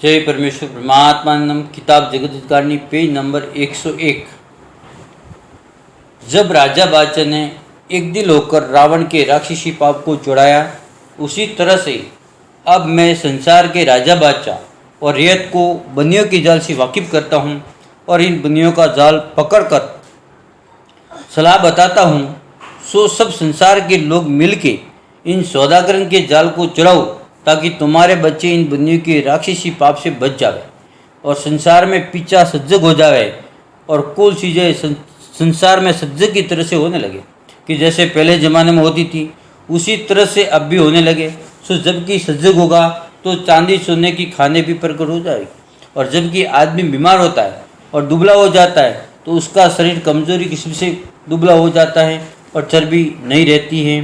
जय परमेश्वर परमात्मानंद। किताब जगत हितकारणी पेज नंबर 101। जब राजा बादशाह ने एक दिल होकर रावण के राक्षसी पाप को छुड़ाया, उसी तरह से अब मैं संसार के राजा बादशाह और रेत को बनियों के जाल से वाकिफ करता हूँ और इन बनियों का जाल पकड़कर सलाह बताता हूँ। सो सब संसार के लोग मिलके इन सौदागरों के जाल को चढ़ाओ, ताकि तुम्हारे बच्चे इन बनियों के राक्षसी पाप से बच जावे और संसार में पीछा सजग हो जावे और कुल चीज़ें संसार में सजग की तरह से होने लगे कि जैसे पहले ज़माने में होती थी, उसी तरह से अब भी होने लगे। सो जबकि सजग होगा तो चांदी सोने की खाने भी प्रकट हो जाएगी, और जबकि आदमी बीमार होता है और दुबला हो जाता है तो उसका शरीर कमजोरी किस्म से दुबला हो जाता है और चर्बी नहीं रहती है,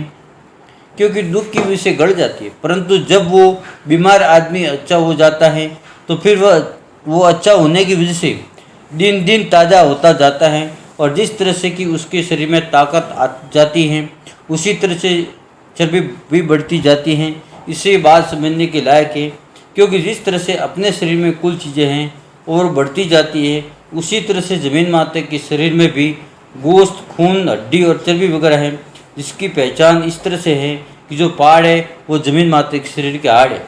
क्योंकि दुख की वजह से गड़ जाती है। परंतु जब वो बीमार आदमी अच्छा हो जाता है तो फिर वो अच्छा होने की वजह से दिन दिन ताज़ा होता जाता है, और जिस तरह से कि उसके शरीर में ताकत आ जाती है उसी तरह से चर्बी भी बढ़ती जाती हैं। इससे बात समझने के लायक है, क्योंकि जिस तरह से अपने शरीर में कुल चीज़ें हैं और बढ़ती जाती है, उसी तरह से ज़मीन माता के शरीर में भी गोश्त, खून, हड्डी और चर्बी वगैरह है, जिसकी पहचान इस तरह से है कि जो पहाड़ है वो ज़मीन माता के शरीर के हाड़ है,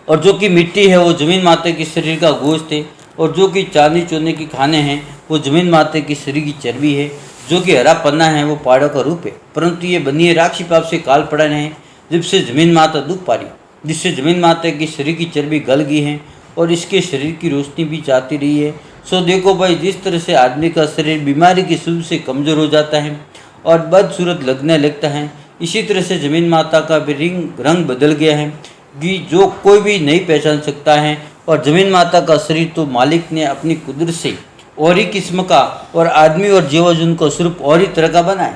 और जो कि मिट्टी है वो ज़मीन माता के शरीर का गोश्त है, और जो कि चांदी चोने की खाने हैं वो ज़मीन माता के शरीर की चर्बी है, जो कि हरा पन्ना है वो पहाड़ों का रूप है। परंतु ये बनिए राक्षसी पाप से काल पड़े हैं, जिससे ज़मीन माता दुख पा रही, जिससे ज़मीन माता की शरीर की चर्बी गल गई है और इसके शरीर की रोशनी भी जाती रही है। सो देखो भाई, जिस तरह से आदमी का शरीर बीमारी की शुरू से कमज़ोर हो जाता है और बदसूरत लगने लगता है, इसी तरह से ज़मीन माता का भी रंग बदल गया है कि जो कोई भी नहीं पहचान सकता है। और ज़मीन माता का शरीर तो मालिक ने अपनी कुदरत से और ही किस्म का और आदमी और जीव जंतु का स्वरूप और ही तरह का बनाए,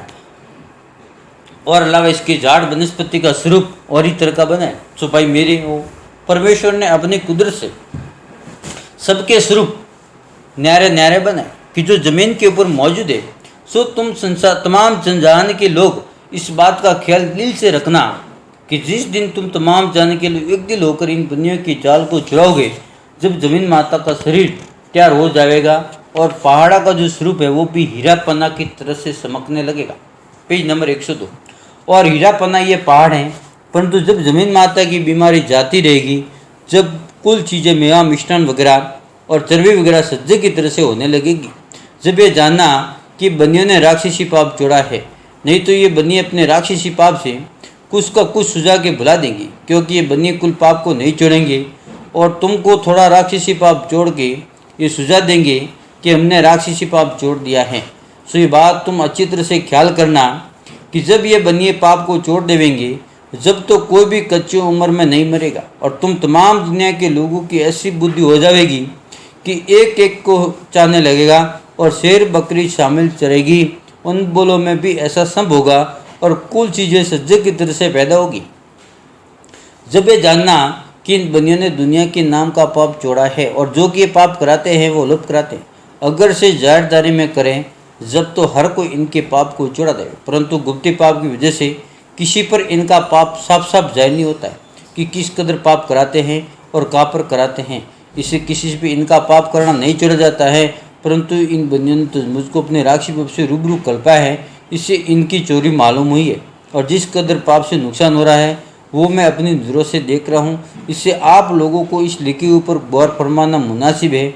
और अलावा इसके झाड़ वनस्पति का स्वरूप और ही तरह का बनाए। सो भाई मेरे वो परमेश्वर ने अपनी कुदरत से सबके स्वरूप न्यारे न्यारे बनाए कि जो ज़मीन के ऊपर मौजूद है। सो तुम संसार तमाम जनजान के लोग इस बात का ख्याल दिल से रखना कि जिस दिन तुम तमाम जाने के लिए एक दिल होकर इन बनियों के जाल को छुड़ाओगे, जब ज़मीन माता का शरीर तैयार हो जाएगा और पहाड़ा का जो स्वरूप है वो भी हीरा पन्ना की तरह से चमकने लगेगा। Page number 102। और हीरा पन्ना ये पहाड़ हैं, परंतु जब ज़मीन माता की बीमारी जाती रहेगी, जब कुल चीज़ें मेवा मिष्ठान वगैरह और चर्बी वगैरह सज्जे की तरह से होने लगेगी, जब ये जानना कि बनियों ने राक्षसी पाप जोड़ा है, नहीं तो ये बनिए अपने राक्षसी पाप से कुछ का कुछ सुझा के भुला देंगी, क्योंकि ये बनिए कुल पाप को नहीं छोड़ेंगे और तुमको थोड़ा राक्षसी पाप जोड़ के ये सुझा देंगे कि हमने राक्षसी पाप जोड़ दिया है। सो ये बात तुम अच्छी तरह से ख्याल करना कि जब ये बनिए पाप को छोड़ देवेंगे, जब तो कोई भी कच्ची उम्र में नहीं मरेगा, और तुम तमाम दुनिया के लोगों की ऐसी बुद्धि हो जाएगी कि एक एक को चाहने लगेगा, और शेर बकरी शामिल चलेगी, उन बोलों में भी ऐसा संभ होगा, और कुल चीज़ें सज्जे की तरह से पैदा होगी। जब ये जानना कि इन बनियों ने दुनिया के नाम का पाप जोड़ा है, और जो कि ये पाप कराते हैं वो लुप्त कराते हैं, अगर से जाहिरदारी में करें जब तो हर कोई इनके पाप को जोड़ा दे, परंतु गुप्ती पाप की वजह से किसी पर इनका पाप साफ साफ जाहिर नहीं होता है कि किस कदर पाप कराते हैं और कहाँ पर कराते हैं। इससे किसी से भी इनका पाप करना नहीं छोड़ा जाता है, परंतु इन बनियों ने तो मुझको अपने राक्षसी पाप से रूबरू कल्पा है, इससे इनकी चोरी मालूम हुई है, और जिस कदर पाप से नुकसान हो रहा है वो मैं अपनी नज़रों से देख रहा हूँ। इससे आप लोगों को इस लिखे ऊपर गौर फरमाना मुनासिब है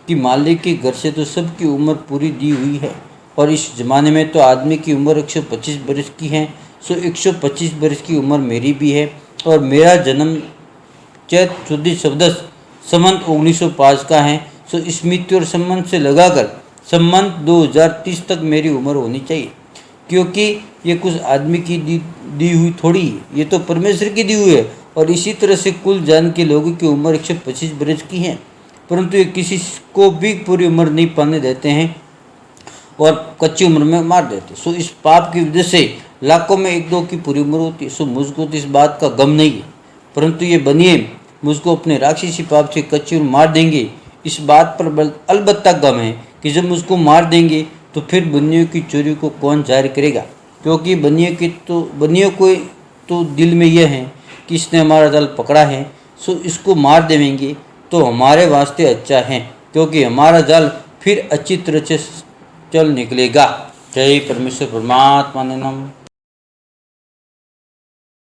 कि मालिक के घर से तो सबकी उम्र पूरी दी हुई है, और इस ज़माने में तो आदमी की उम्र 125 बरस की है। सो 125 बरस की उम्र मेरी भी है, और मेरा जन्म चैत 14 संवत 1905 का है। सो स्मृति और संबंध से लगाकर संबंध 2030 तक मेरी उम्र होनी चाहिए, क्योंकि ये कुछ आदमी की दी हुई थोड़ी है, ये तो परमेश्वर की दी हुई है। और इसी तरह से कुल जान के लोगों की उम्र 125 बरस की है, परंतु ये किसी को भी पूरी उम्र नहीं पाने देते हैं और कच्ची उम्र में मार देते। सो इस पाप की वजह से लाखों में एक दो की पूरी उम्र होती है। सो मुझको तो इस बात का गम नहीं है, परंतु ये बनिए मुझको अपने राक्षसी पाप से कच्ची उम्र मार देंगे, इस बात पर अलबत्ता गम है कि जब मुझको मार देंगे तो फिर बनियों की चोरी को कौन जाहिर करेगा, क्योंकि बनियों को तो दिल में यह है कि इसने हमारा जाल पकड़ा है, सो इसको मार देवेंगे। तो हमारे वास्ते अच्छा है, क्योंकि हमारा जाल फिर अच्छी तरह से चल निकलेगा। जय परमेश्वर परमात्मा ने नम।